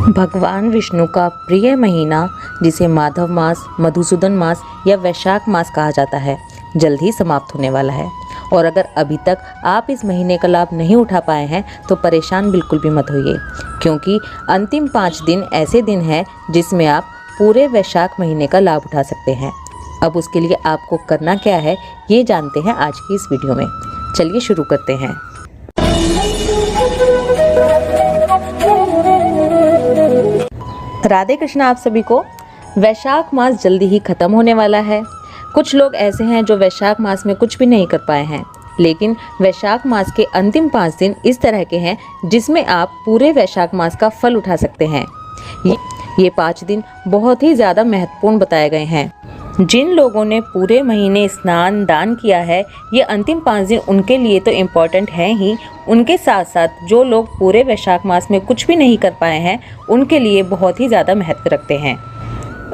भगवान विष्णु का प्रिय महीना जिसे माधव मास, मधुसूदन मास या वैशाख मास कहा जाता है, जल्द ही समाप्त होने वाला है। और अगर अभी तक आप इस महीने का लाभ नहीं उठा पाए हैं तो परेशान बिल्कुल भी मत होइए, क्योंकि अंतिम 5 दिन ऐसे दिन हैं जिसमें आप पूरे वैशाख महीने का लाभ उठा सकते हैं। अब उसके लिए आपको करना क्या है ये जानते हैं आज की इस वीडियो में। चलिए शुरू करते हैं। राधे कृष्ण आप सभी को। वैशाख मास जल्दी ही खत्म होने वाला है। कुछ लोग ऐसे हैं जो वैशाख मास में कुछ भी नहीं कर पाए हैं, लेकिन वैशाख मास के अंतिम 5 दिन इस तरह के हैं जिसमें आप पूरे वैशाख मास का फल उठा सकते हैं। ये 5 दिन बहुत ही ज़्यादा महत्वपूर्ण बताए गए हैं। जिन लोगों ने पूरे महीने स्नान दान किया है, ये अंतिम 5 दिन उनके लिए तो इम्पॉर्टेंट हैं ही, उनके साथ साथ जो लोग पूरे वैशाख मास में कुछ भी नहीं कर पाए हैं उनके लिए बहुत ही ज़्यादा महत्व रखते हैं।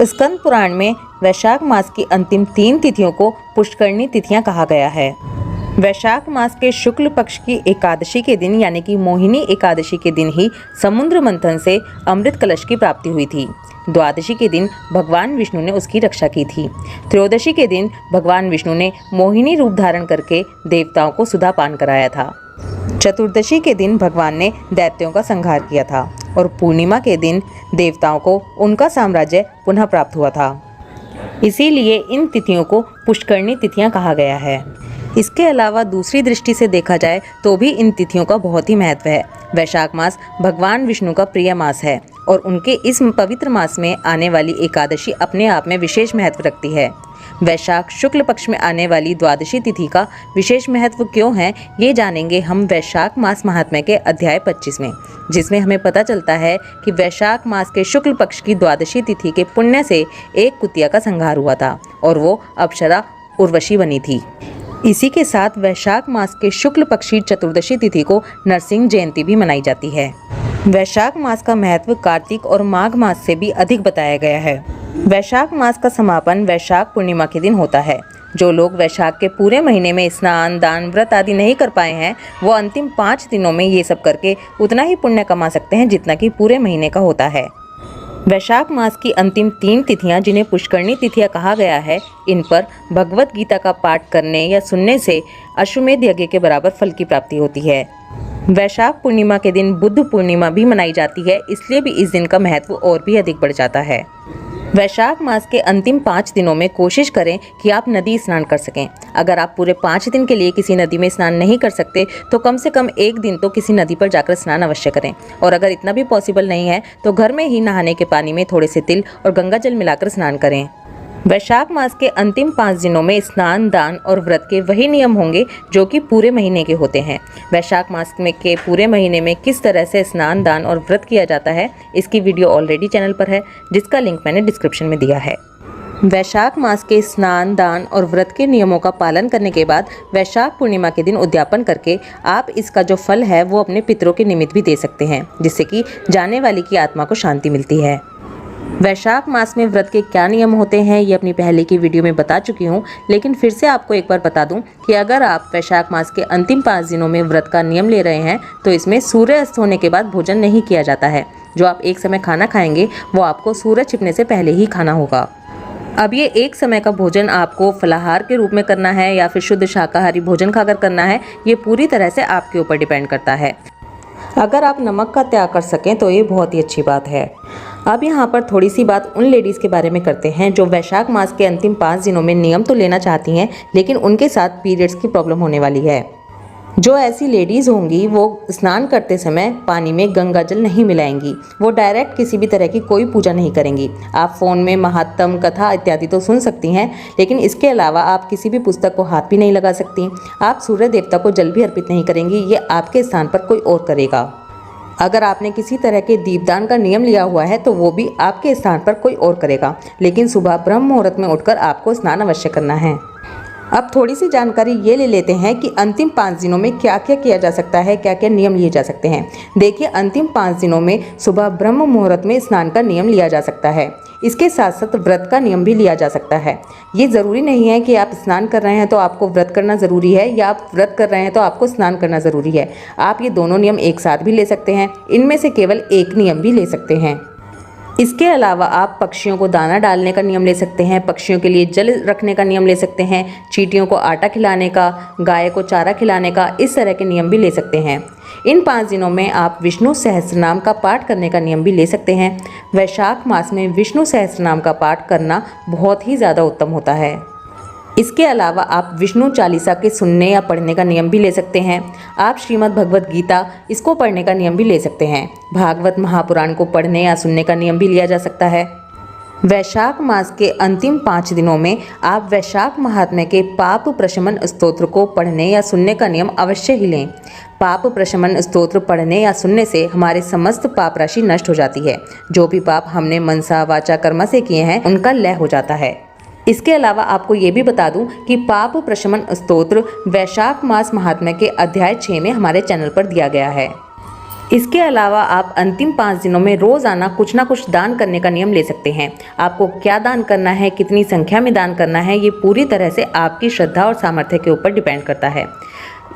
स्कंद पुराण में वैशाख मास की अंतिम 3 तिथियों को पुष्करणी तिथियां कहा गया है। वैशाख मास के शुक्ल पक्ष की एकादशी के दिन यानी कि मोहिनी एकादशी के दिन ही समुद्र मंथन से अमृत कलश की प्राप्ति हुई थी। द्वादशी के दिन भगवान विष्णु ने उसकी रक्षा की थी। त्रयोदशी के दिन भगवान विष्णु ने मोहिनी रूप धारण करके देवताओं को सुधा पान कराया था। चतुर्दशी के दिन भगवान ने दैत्यों का संहार किया था और पूर्णिमा के दिन देवताओं को उनका साम्राज्य पुनः प्राप्त हुआ था। इसीलिए इन तिथियों को पुष्करणी तिथियां कहा गया है। इसके अलावा दूसरी दृष्टि से देखा जाए तो भी इन तिथियों का बहुत ही महत्व है। वैशाख मास भगवान विष्णु का प्रिय मास है और उनके इस पवित्र मास में आने वाली एकादशी अपने आप में विशेष महत्व रखती है। वैशाख शुक्ल पक्ष में आने वाली द्वादशी तिथि का विशेष महत्व क्यों है ये जानेंगे हम वैशाख मास महात्म्य के अध्याय 25 में, जिसमें हमें पता चलता है कि वैशाख मास के शुक्ल पक्ष की द्वादशी तिथि के पुण्य से एक कुतिया का संहार हुआ था और वो अप्सरा उर्वशी बनी थी। इसी के साथ वैशाख मास के शुक्ल पक्षी चतुर्दशी तिथि को नरसिंह जयंती भी मनाई जाती है। वैशाख मास का महत्व कार्तिक और माघ मास से भी अधिक बताया गया है। वैशाख मास का समापन वैशाख पूर्णिमा के दिन होता है। जो लोग वैशाख के पूरे महीने में स्नान दान व्रत आदि नहीं कर पाए हैं वो अंतिम 5 दिनों में ये सब करके उतना ही पुण्य कमा सकते हैं जितना कि पूरे महीने का होता है। वैशाख मास की अंतिम 3 तिथियां जिन्हें पुष्करणी तिथियां कहा गया है, इन पर भगवत गीता का पाठ करने या सुनने से अश्वमेध यज्ञ के बराबर फल की प्राप्ति होती है। वैशाख पूर्णिमा के दिन बुद्ध पूर्णिमा भी मनाई जाती है, इसलिए भी इस दिन का महत्व और भी अधिक बढ़ जाता है। वैशाख मास के अंतिम 5 दिनों में कोशिश करें कि आप नदी स्नान कर सकें। अगर आप पूरे 5 दिन के लिए किसी नदी में स्नान नहीं कर सकते तो कम से कम 1 दिन तो किसी नदी पर जाकर स्नान अवश्य करें। और अगर इतना भी पॉसिबल नहीं है तो घर में ही नहाने के पानी में थोड़े से तिल और गंगा जल मिलाकर स्नान करें। वैशाख मास के अंतिम 5 दिनों में स्नान दान और व्रत के वही नियम होंगे जो कि पूरे महीने के होते हैं। वैशाख मास में के पूरे महीने में किस तरह से स्नान दान और व्रत किया जाता है इसकी वीडियो ऑलरेडी चैनल पर है, जिसका लिंक मैंने डिस्क्रिप्शन में दिया है। वैशाख मास के स्नान दान और व्रत के नियमों का पालन करने के बाद वैशाख पूर्णिमा के दिन उद्यापन करके आप इसका जो फल है वो अपने पितरों के निमित्त भी दे सकते हैं, जिससे कि जाने वाली की आत्मा को शांति मिलती है। वैशाख मास में व्रत के क्या नियम होते हैं ये अपनी पहले की वीडियो में बता चुकी हूँ, लेकिन फिर से आपको एक बार बता दूं कि अगर आप वैशाख मास के अंतिम 5 दिनों में व्रत का नियम ले रहे हैं तो इसमें सूर्य अस्त होने के बाद भोजन नहीं किया जाता है। जो आप एक समय खाना खाएंगे वो आपको सूरज छिपने से पहले ही खाना होगा। अब ये एक समय का भोजन आपको फलाहार के रूप में करना है या फिर शुद्ध शाकाहारी भोजन खाकर करना है, ये पूरी तरह से आपके ऊपर डिपेंड करता है। अगर आप नमक का त्याग कर सकें तो ये बहुत ही अच्छी बात है। अब यहाँ पर थोड़ी सी बात उन लेडीज़ के बारे में करते हैं जो वैशाख मास के अंतिम 5 दिनों में नियम तो लेना चाहती हैं, लेकिन उनके साथ पीरियड्स की प्रॉब्लम होने वाली है। जो ऐसी लेडीज़ होंगी वो स्नान करते समय पानी में गंगा जल नहीं मिलाएंगी, वो डायरेक्ट किसी भी तरह की कोई पूजा नहीं करेंगी। आप फ़ोन में महात्म कथा इत्यादि तो सुन सकती हैं, लेकिन इसके अलावा आप किसी भी पुस्तक को हाथ भी नहीं लगा सकती। आप सूर्य देवता को जल भी अर्पित नहीं करेंगी, ये आपके स्थान पर कोई और करेगा। अगर आपने किसी तरह के दीपदान का नियम लिया हुआ है तो वो भी आपके स्थान पर कोई और करेगा, लेकिन सुबह ब्रह्म मुहूर्त में उठकर आपको स्नान अवश्य करना है। अब थोड़ी सी जानकारी ये ले लेते हैं कि अंतिम 5 दिनों में क्या क्या किया जा सकता है, क्या क्या नियम लिए जा सकते हैं। देखिए, अंतिम 5 दिनों में सुबह ब्रह्म मुहूर्त में स्नान का नियम लिया जा सकता है। इसके साथ साथ व्रत का नियम भी लिया जा सकता है। ये ज़रूरी नहीं है कि आप स्नान कर रहे हैं तो आपको व्रत करना ज़रूरी है, या आप व्रत कर रहे हैं तो आपको स्नान करना ज़रूरी है। आप ये दोनों नियम एक साथ भी ले सकते हैं, इनमें से केवल एक नियम भी ले सकते हैं। इसके अलावा आप पक्षियों को दाना डालने का नियम ले सकते हैं, पक्षियों के लिए जल रखने का नियम ले सकते हैं, चींटियों को आटा खिलाने का, गाय को चारा खिलाने का, इस तरह के नियम भी ले सकते हैं। इन 5 दिनों में आप विष्णु सहस्त्रनाम का पाठ करने का नियम भी ले सकते हैं। वैशाख मास में विष्णु सहस्त्रनाम का पाठ करना बहुत ही ज़्यादा उत्तम होता है। इसके अलावा आप विष्णु चालीसा के सुनने या पढ़ने का नियम भी ले सकते हैं। आप श्रीमद् भगवत गीता इसको पढ़ने का नियम भी ले सकते हैं। भागवत महापुराण को पढ़ने या सुनने का नियम भी लिया जा सकता है। वैशाख मास के अंतिम 5 दिनों में आप वैशाख महात्म्य के पाप प्रशमन स्तोत्र को पढ़ने या सुनने का नियम अवश्य ही लें। पाप प्रशमन स्तोत्र पढ़ने या सुनने से हमारे समस्त पाप राशि नष्ट हो जाती है। जो भी पाप हमने मनसा वाचा कर्म से किए हैं उनका लय हो जाता है। इसके अलावा आपको ये भी बता दूं कि पाप प्रशमन स्तोत्र वैशाख मास महात्म्य के अध्याय 6 में हमारे चैनल पर दिया गया है। इसके अलावा आप अंतिम 5 दिनों में रोज़ाना कुछ ना कुछ दान करने का नियम ले सकते हैं। आपको क्या दान करना है, कितनी संख्या में दान करना है, ये पूरी तरह से आपकी श्रद्धा और सामर्थ्य के ऊपर डिपेंड करता है।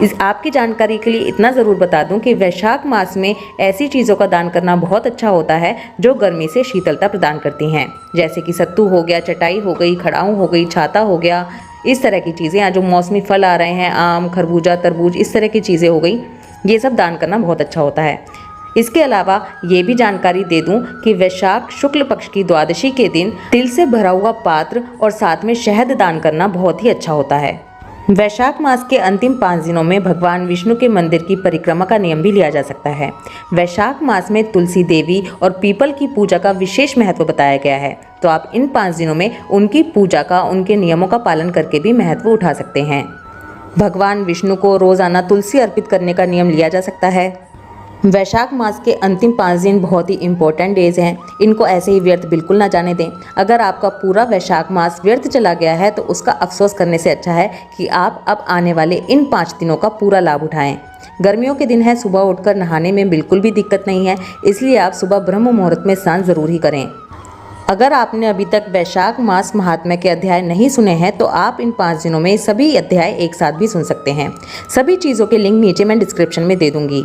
इस आपकी जानकारी के लिए इतना ज़रूर बता दूं कि वैशाख मास में ऐसी चीज़ों का दान करना बहुत अच्छा होता है जो गर्मी से शीतलता प्रदान करती हैं, जैसे कि सत्तू हो गया, चटाई हो गई, खड़ाऊ हो गई, छाता हो गया, इस तरह की चीज़ें। या जो मौसमी फल आ रहे हैं, आम, खरबूजा, तरबूज, इस तरह की चीज़ें हो गई, ये सब दान करना बहुत अच्छा होता है। इसके अलावा ये भी जानकारी दे दूं कि वैशाख शुक्ल पक्ष की द्वादशी के दिन तिल से भरा हुआ पात्र और साथ में शहद दान करना बहुत ही अच्छा होता है। वैशाख मास के अंतिम 5 दिनों में भगवान विष्णु के मंदिर की परिक्रमा का नियम भी लिया जा सकता है। वैशाख मास में तुलसी देवी और पीपल की पूजा का विशेष महत्व बताया गया है, तो आप इन 5 दिनों में उनकी पूजा का, उनके नियमों का पालन करके भी महत्व उठा सकते हैं। भगवान विष्णु को रोज़ाना तुलसी अर्पित करने का नियम लिया जा सकता है। वैशाख मास के अंतिम 5 दिन बहुत ही इम्पोर्टेंट डेज हैं, इनको ऐसे ही व्यर्थ बिल्कुल ना जाने दें। अगर आपका पूरा वैशाख मास व्यर्थ चला गया है तो उसका अफसोस करने से अच्छा है कि आप अब आने वाले इन 5 दिनों का पूरा लाभ उठाएं। गर्मियों के दिन है, सुबह उठकर नहाने में बिल्कुल भी दिक्कत नहीं है, इसलिए आप सुबह ब्रह्म मुहूर्त में स्नान ज़रूर ही करें। अगर आपने अभी तक वैशाख मास महात्म्य के अध्याय नहीं सुने हैं तो आप इन 5 दिनों में सभी अध्याय एक साथ भी सुन सकते हैं। सभी चीज़ों के लिंक नीचे मैं डिस्क्रिप्शन में दे दूँगी।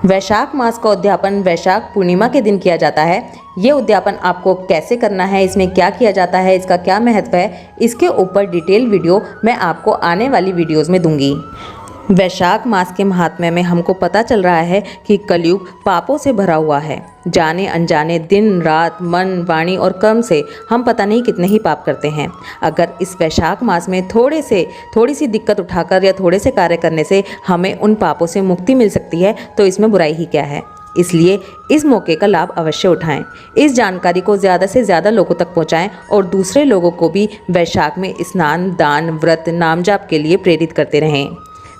वैशाख मास का उद्यापन वैशाख पूर्णिमा के दिन किया जाता है। ये उद्यापन आपको कैसे करना है, इसमें क्या किया जाता है, इसका क्या महत्व है, इसके ऊपर डिटेल वीडियो मैं आपको आने वाली वीडियोस में दूंगी। वैशाख मास के महात्म्य में हमको पता चल रहा है कि कलयुग पापों से भरा हुआ है। जाने अनजाने दिन रात मन, वाणी और कर्म से हम पता नहीं कितने ही पाप करते हैं। अगर इस वैशाख मास में थोड़ी सी दिक्कत उठाकर या थोड़े से कार्य करने से हमें उन पापों से मुक्ति मिल सकती है तो इसमें बुराई ही क्या है। इसलिए इस मौके का लाभ अवश्य उठाएं। इस जानकारी को ज़्यादा से ज़्यादा लोगों तक पहुंचाएं और दूसरे लोगों को भी वैशाख में स्नान, दान, व्रत, नाम जाप के लिए प्रेरित करते रहें।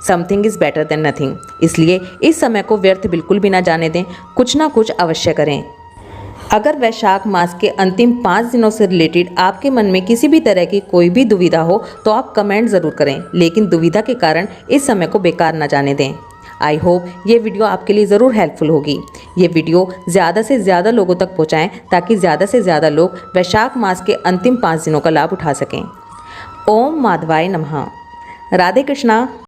Something is better than nothing. इसलिए इस समय को व्यर्थ बिल्कुल भी ना जाने दें, कुछ ना कुछ अवश्य करें। अगर वैशाख मास के अंतिम 5 दिनों से रिलेटेड आपके मन में किसी भी तरह की कोई भी दुविधा हो तो आप कमेंट ज़रूर करें, लेकिन दुविधा के कारण इस समय को बेकार ना जाने दें। आई होप ये वीडियो आपके लिए ज़रूर हेल्पफुल होगी। ये वीडियो ज़्यादा से ज़्यादा लोगों तक पहुँचाएँ ताकि ज़्यादा से ज़्यादा लोग वैशाख मास के अंतिम 5 दिनों का लाभ उठा सकें। ओम माधवाय नमः। राधे कृष्णा।